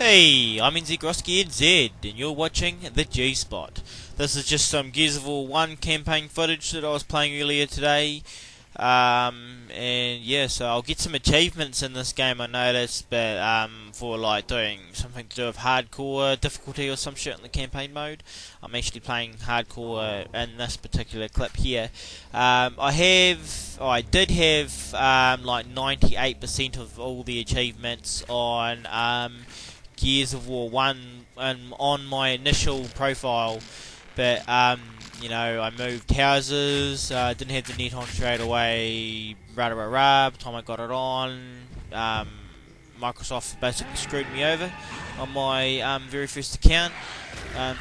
Hey, I'm Groufsky NZ, and you're watching the G-Spot. This is just some Gears of War 1 campaign footage that I was playing earlier today. And yeah, so I'll get some achievements in this game, I noticed, but for like doing something to do with hardcore difficulty or some shit in the campaign mode. I'm actually playing hardcore in this particular clip here. I did have like 98% of all the achievements on Gears of War 1 on my initial profile, but you know, I moved houses, didn't have the net on straight away, by the time I got it on, Microsoft basically screwed me over on my very first account,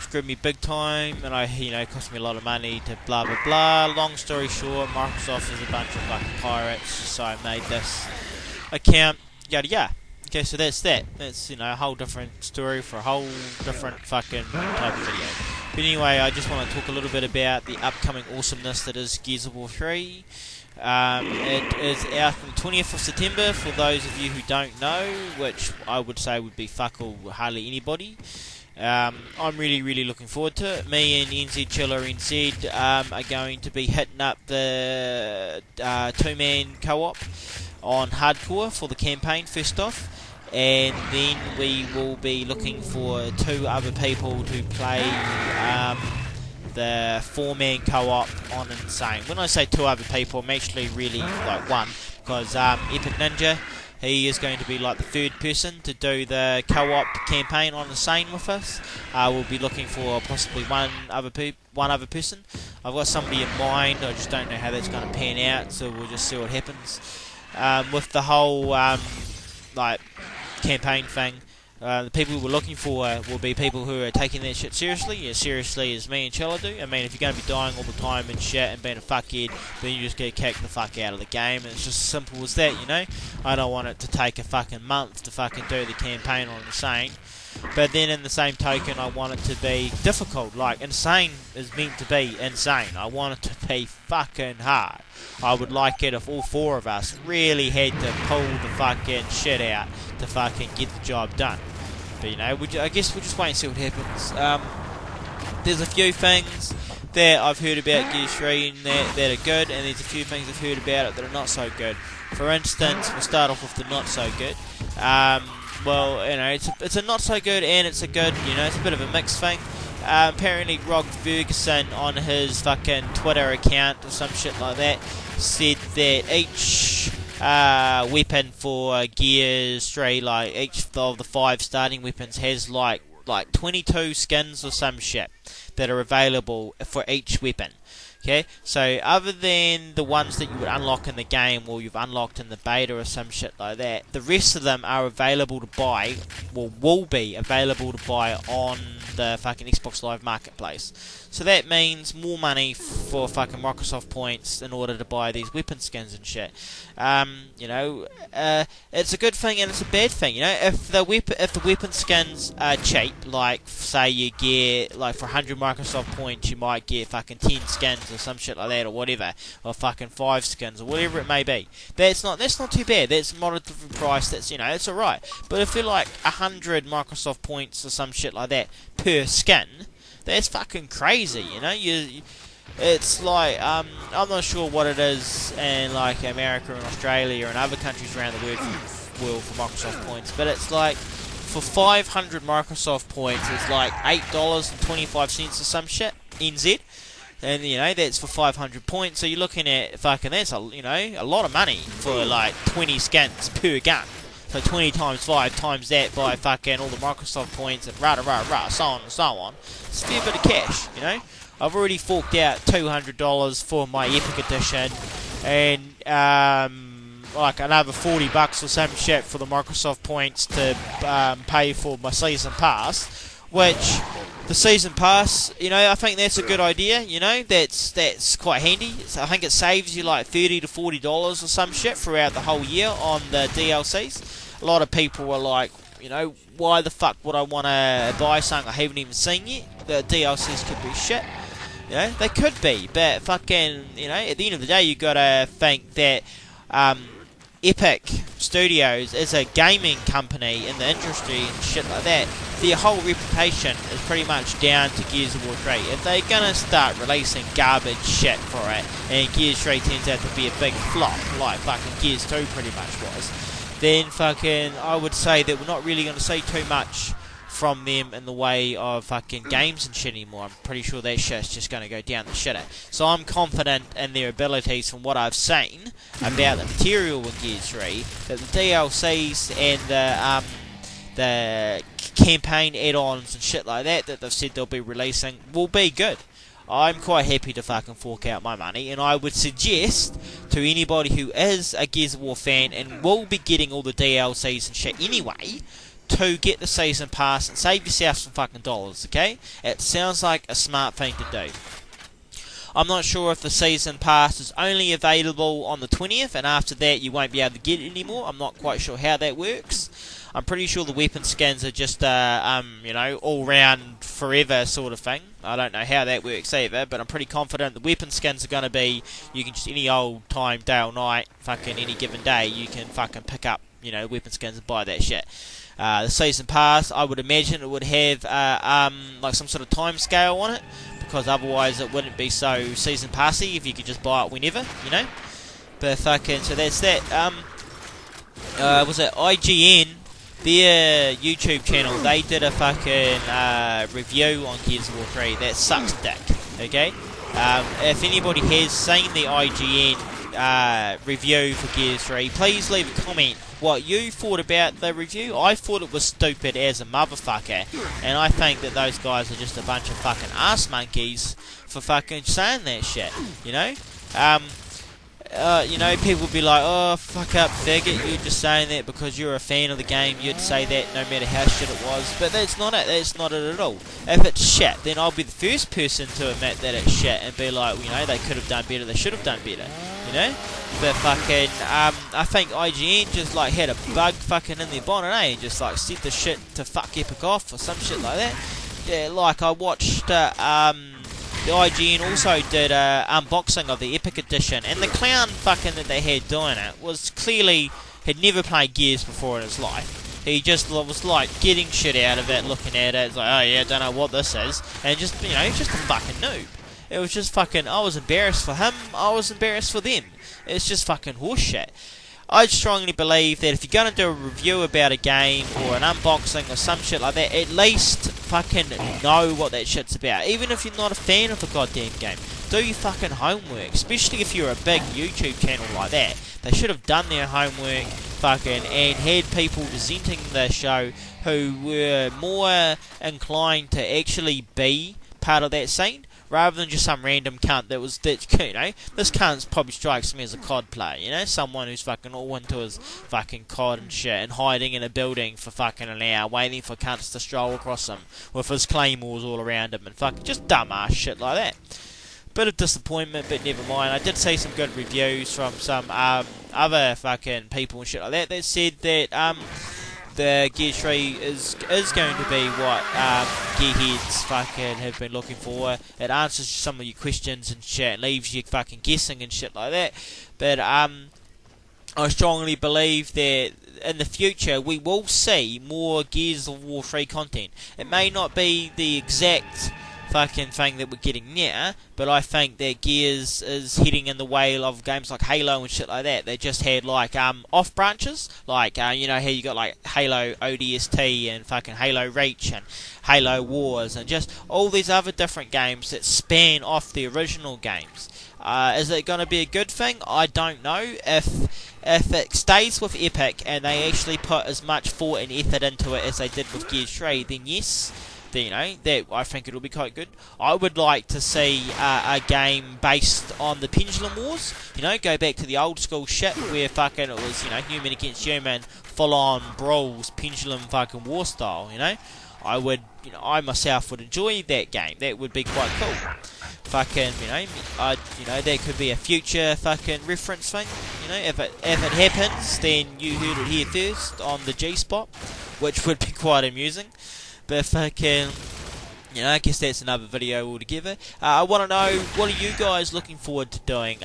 screwed me big time, and it cost me a lot of money to blah blah blah. Long story short, Microsoft is a bunch of fucking pirates, so I made this account, yada yada. Okay, so that's that. That's, a whole different story for a whole different fucking type of video. But anyway, I just want to talk a little bit about the upcoming awesomeness that is Gears of War 3. It is out on the 20th of September, for those of you who don't know, which I would say would be fuck all hardly anybody. I'm really looking forward to it. Me and NZ Chiller NZ are going to be hitting up the two-man co-op on hardcore for the campaign first off, and then we will be looking for two other people to play the four-man co-op on Insane. When I say two other people, I'm actually really like one, because Epic Ninja, he is going to be like the third person to do the co-op campaign on Insane with us. We'll be looking for possibly one other person. I've got somebody in mind, I just don't know how that's going to pan out, so we'll just see what happens. With the whole like campaign thing, the people we're looking for will be people who are taking that shit seriously, as seriously as me and Chella do. I mean, if you're going to be dying all the time and shit and being a fuckhead, then you just get kicked the fuck out of the game, and it's just as simple as that, I don't want it to take a fucking month to fucking do the campaign on Insane. But then in the same token, I want it to be difficult. Like, Insane is meant to be insane. I want it to be fucking hard. I would like it if all four of us really had to pull the fucking shit out to fucking get the job done. But I guess we'll just wait and see what happens. There's a few things that I've heard about Gears 3 and that are good, and there's a few things I've heard about it that are not so good. For instance, we'll start off with the not so good. Well, it's a not so good and it's a good, it's a bit of a mixed thing. Apparently Rod Ferguson on his fucking Twitter account or some shit like that said that each weapon for Gears 3, like each of the 5 starting weapons has like 22 skins or some shit that are available for each weapon. Okay, so other than the ones that you would unlock in the game or you've unlocked in the beta or some shit like that, the rest of them are available to buy, will be available to buy on the fucking Xbox Live Marketplace. So that means more money for fucking Microsoft points in order to buy these weapon skins and shit. It's a good thing and it's a bad thing. If the weapon skins are cheap, like say you get like for 100 Microsoft points, you might get fucking 10 skins or some shit like that or whatever, or fucking 5 skins or whatever it may be. That's not too bad. That's a moderate price. That's it's alright. But if you're like 100 Microsoft points or some shit like that per skin, that's fucking crazy, it's like, I'm not sure what it is in like America and Australia and other countries around the world for Microsoft points, but it's like, for 500 Microsoft points, it's like $8.25 or some shit, NZ, and that's for 500 points, so you're looking at fucking, that's a lot of money for like 20 skins per gun. So 20 times 5 times that by fucking all the Microsoft points and so on and so on. It's a fair bit of cash, I've already forked out $200 for my Epic Edition, and like another $40 or some shit for the Microsoft points to pay for my Season Pass, which the Season Pass, I think that's a good idea, that's quite handy. I think it saves you like $30 to $40 or some shit throughout the whole year on the DLCs. A lot of people were like, why the fuck would I want to buy something I haven't even seen yet? The DLCs could be shit. They could be, but fucking, at the end of the day, you gotta think that Epic Studios is a gaming company in the industry and shit like that, their whole reputation is pretty much down to Gears of War 3. If they're gonna start releasing garbage shit for it, and Gears 3 turns out to be a big flop, like fucking Gears 2 pretty much was, then fucking I would say that we're not really gonna see too much from them in the way of fucking games and shit anymore. I'm pretty sure that shit's just going to go down the shitter. So I'm confident in their abilities from what I've seen about the material in Gears 3, that the DLCs and the campaign add-ons and shit like that they've said they'll be releasing will be good. I'm quite happy to fucking fork out my money, and I would suggest to anybody who is a Gears of War fan and will be getting all the DLCs and shit anyway, to get the season pass and save yourself some fucking dollars, okay? It sounds like a smart thing to do. I'm not sure if the season pass is only available on the 20th, and after that you won't be able to get it anymore. I'm not quite sure how that works. I'm pretty sure the weapon skins are just, all round forever sort of thing. I don't know how that works either, but I'm pretty confident the weapon skins are going to be, you can just any old time, day or night, fucking any given day, you can fucking pick up, weapon skins and buy that shit. The season pass, I would imagine it would have like some sort of time scale on it, because otherwise it wouldn't be so season passy if you could just buy it whenever, But fucking, so that's that. Was it IGN? Their YouTube channel, they did a fucking review on Gears of War 3 that sucks dick, okay? If anybody has seen the IGN review for Gears 3, please leave a comment what you thought about the review. I thought it was stupid as a motherfucker, and I think that those guys are just a bunch of fucking ass monkeys for fucking saying that shit, people would be like, oh, fuck up, faggot, you're just saying that because you're a fan of the game, you'd say that no matter how shit it was, but that's not it, at all. If it's shit, then I'll be the first person to admit that it's shit and be like, they could have done better, they should have done better, But fucking, I think IGN just like had a bug fucking in their bonnet, and just like set the shit to fuck Epic off or some shit like that. Yeah, like I watched, the IGN also did an unboxing of the Epic Edition, and the clown fucking that they had doing it was clearly had never played Gears before in his life. He just was like getting shit out of it, looking at it, it's like, oh yeah, I don't know what this is, and just, he's just a fucking noob. It was just fucking, I was embarrassed for him, I was embarrassed for them. It's just fucking horseshit. I strongly believe that if you're going to do a review about a game or an unboxing or some shit like that, at least fucking know what that shit's about. Even if you're not a fan of a goddamn game, do your fucking homework. Especially if you're a big YouTube channel like that. They should have done their homework fucking and had people presenting the show who were more inclined to actually be part of that scene, rather than just some random cunt this cunt probably strikes me as a COD player, someone who's fucking all into his fucking COD and shit, and hiding in a building for fucking an hour, waiting for cunts to stroll across him, with his claymores all around him, and fucking just dumbass shit like that. Bit of disappointment, but never mind. I did see some good reviews from some other fucking people and shit like that said that the Gears 3 is going to be what gearheads fucking have been looking for. It answers some of your questions and shit, leaves you fucking guessing and shit like that. But I strongly believe that in the future we will see more Gears of War 3 content. It may not be the exact fucking thing that we're getting now, but I think that Gears is heading in the way of games like Halo and shit like that. They just had like off branches, like how you got like Halo ODST and fucking Halo Reach and Halo Wars and just all these other different games that span off the original games. Is it going to be a good thing? I don't know. If it stays with Epic and they actually put as much thought and effort into it as they did with Gears 3, then yes. That I think it'll be quite good. I would like to see a game based on the Pendulum Wars. Go back to the old school shit where fucking it was, human against human, full on brawls, pendulum fucking war style. I myself would enjoy that game. That would be quite cool. Fucking, that could be a future fucking reference thing. If it happens, then you heard it here first on the G Spot, which would be quite amusing. But fucking, you know, I guess that's another video altogether. I want to know, what are you guys looking forward to doing?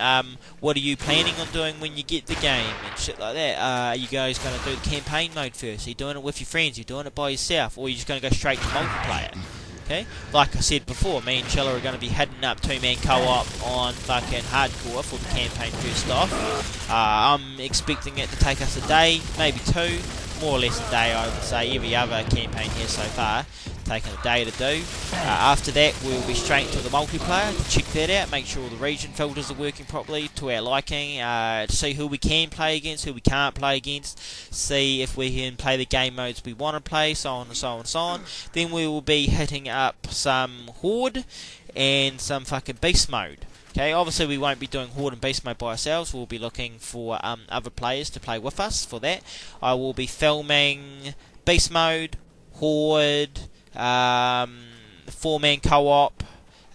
What are you planning on doing when you get the game and shit like that? Are you guys going to do the campaign mode first? Are you doing it with your friends? Are you doing it by yourself? Or are you just going to go straight to multiplayer? Okay, like I said before, me and Chilla are going to be heading up 2-man co-op on fucking hardcore for the campaign first off. I'm expecting it to take us a day, maybe 2, more or less a day I would say, every other campaign here so far, taking a day to do. After that we'll be straight into the multiplayer to check that out, make sure all the region filters are working properly to our liking, to see who we can play against, who we can't play against, see if we can play the game modes we want to play, so on and so on and so on. Then we will be hitting up some Horde and some fucking Beast mode. Okay, obviously we won't be doing Horde and Beast mode by ourselves, we'll be looking for other players to play with us for that. I will be filming Beast mode, Horde, 4-man co-op,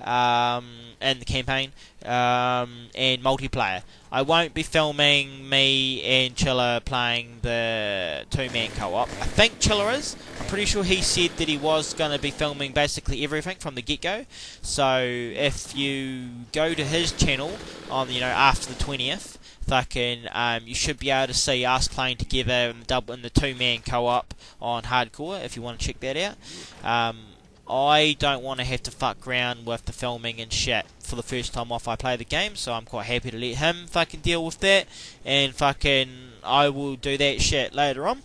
and the campaign, and multiplayer. I won't be filming me and Chilla playing the 2-man co-op. I think Chilla is. I'm pretty sure he said that he was going to be filming basically everything from the get-go. So if you go to his channel on, you know, after the 20th, fucking, you should be able to see us playing together in the 2-man co-op on hardcore if you want to check that out. I don't want to have to fuck around with the filming and shit for the first time off I play the game, so I'm quite happy to let him fucking deal with that, and fucking I will do that shit later on.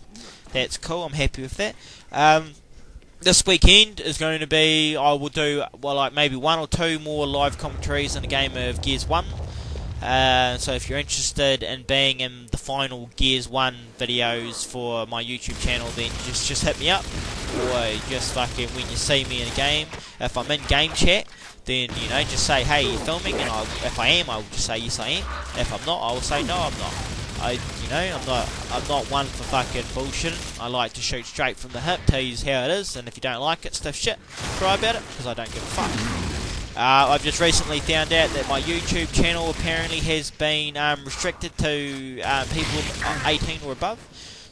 That's cool, I'm happy with that. This weekend is going to be, I will do, well, like maybe 1 or 2 more live commentaries in the game of Gears 1. So if you're interested in being in the final Gears 1 videos for my YouTube channel, then just hit me up, or just fucking, when you see me in a game, if I'm in game chat, then, you know, just say, hey, you're filming, and if I am, I will just say yes I am. If I'm not, I will say no, I'm not. I'm not one for fucking bullshitting. I like to shoot straight from the hip, tell you how it is, and if you don't like it, stiff shit, cry about it, because I don't give a fuck. I've just recently found out that my YouTube channel apparently has been restricted to people 18 or above.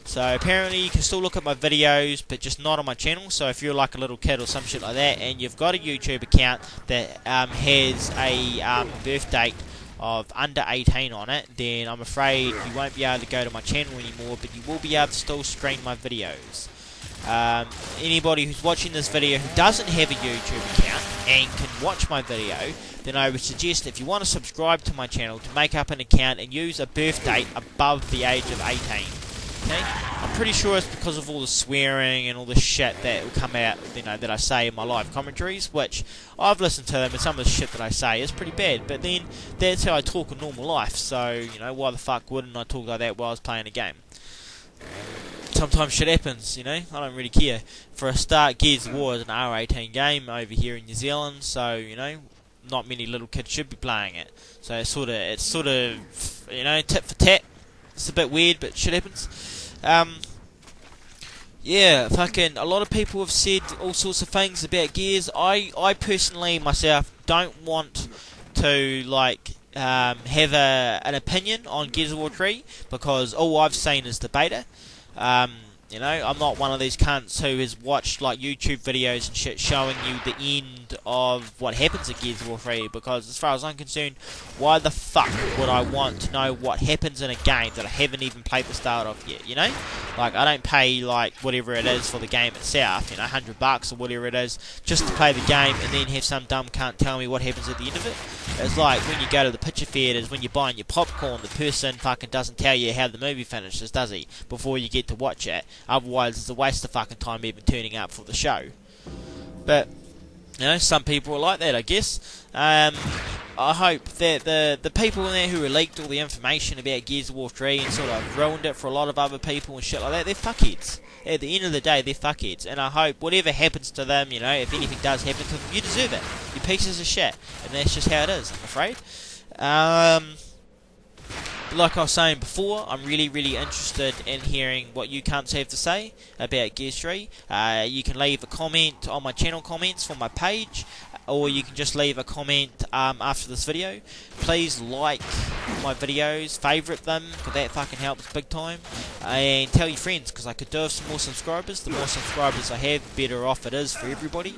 So apparently you can still look at my videos, but just not on my channel. So if you're like a little kid or some shit like that, and you've got a YouTube account that has a birth date of under 18 on it, then I'm afraid you won't be able to go to my channel anymore, but you will be able to still stream my videos. Anybody who's watching this video who doesn't have a YouTube account and can watch my video, then I would suggest, if you want to subscribe to my channel, to make up an account and use a birth date above the age of 18. Okay? I'm pretty sure it's because of all the swearing and all the shit that will come out, you know, that I say in my live commentaries, which I've listened to them, and some of the shit that I say is pretty bad, but then that's how I talk in normal life, so, you know, why the fuck wouldn't I talk like that while I was playing a game? Sometimes shit happens, you know, I don't really care. For a start, Gears of War is an R18 game over here in New Zealand, so, you know, not many little kids should be playing it. So it's sort of, you know, tit for tat. It's a bit weird, but shit happens. Yeah, fucking, a lot of people have said all sorts of things about Gears. I personally, myself, don't want to, like, have an opinion on Gears of War 3, because all I've seen is the beta. You know, I'm not one of these cunts who has watched like YouTube videos and shit showing you the end of what happens at Gears of War 3, because as far as I'm concerned, why the fuck would I want to know what happens in a game that I haven't even played the start of yet, you know? Like, I don't pay like whatever it is for the game itself, you know, $100 or whatever it is, just to play the game and then have some dumb cunt tell me what happens at the end of it. It's like when you go to the picture theatres, when you're buying your popcorn, the person fucking doesn't tell you how the movie finishes, does he? Before you get to watch it. Otherwise, it's a waste of fucking time even turning up for the show. But, you know, some people are like that, I guess. I hope that the people in there who leaked all the information about Gears of War 3 and sort of ruined it for a lot of other people and shit like that, they're fuckheads. At the end of the day, they're fuckheads. And I hope whatever happens to them, you know, if anything does happen to them, you deserve it. You pieces of shit. And that's just how it is, I'm afraid. Like I was saying before, I'm really, really interested in hearing what you cunts have to say about Gears 3. You can leave a comment on my channel comments for my page. or you can just leave a comment after this video. Please like my videos, favourite them, because that fucking helps big time, and tell your friends, because I could do with some more subscribers. The more subscribers I have, the better off it is for everybody.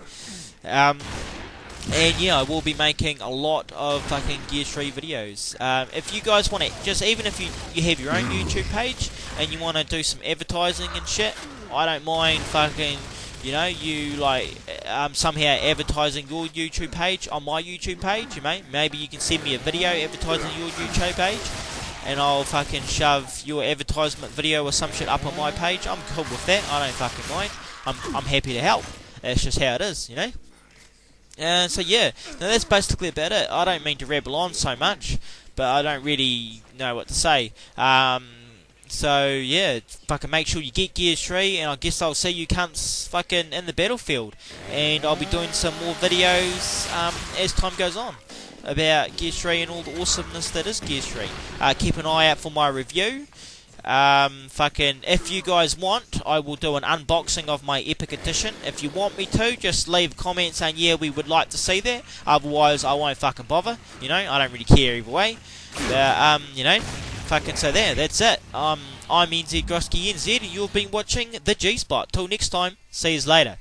And yeah, I will be making a lot of fucking Gears 3 videos. If you guys want to, just even if you have your own YouTube page and you want to do some advertising and shit, I don't mind fucking, you know, you like somehow advertising your YouTube page on my YouTube page. You maybe you can send me a video advertising your YouTube page, and I'll fucking shove your advertisement video or some shit up on my page. I'm cool with that. I don't fucking mind. I'm happy to help. That's just how it is, you know. So yeah, now that's basically about it. I don't mean to ramble on so much, but I don't really know what to say. So yeah, fucking make sure you get Gears 3, and I guess I'll see you cunts fucking in the battlefield. And I'll be doing some more videos as time goes on about Gears 3 and all the awesomeness that is Gears 3. Keep an eye out for my review. Fucking, if you guys want, I will do an unboxing of my Epic Edition. If you want me to, just leave a comment saying, yeah, we would like to see that. Otherwise, I won't fucking bother. You know, I don't really care either way. You know, fucking, so there, that's it. I'm NZ Groufsky NZ, and you've been watching the G-Spot. Till next time, see yous later.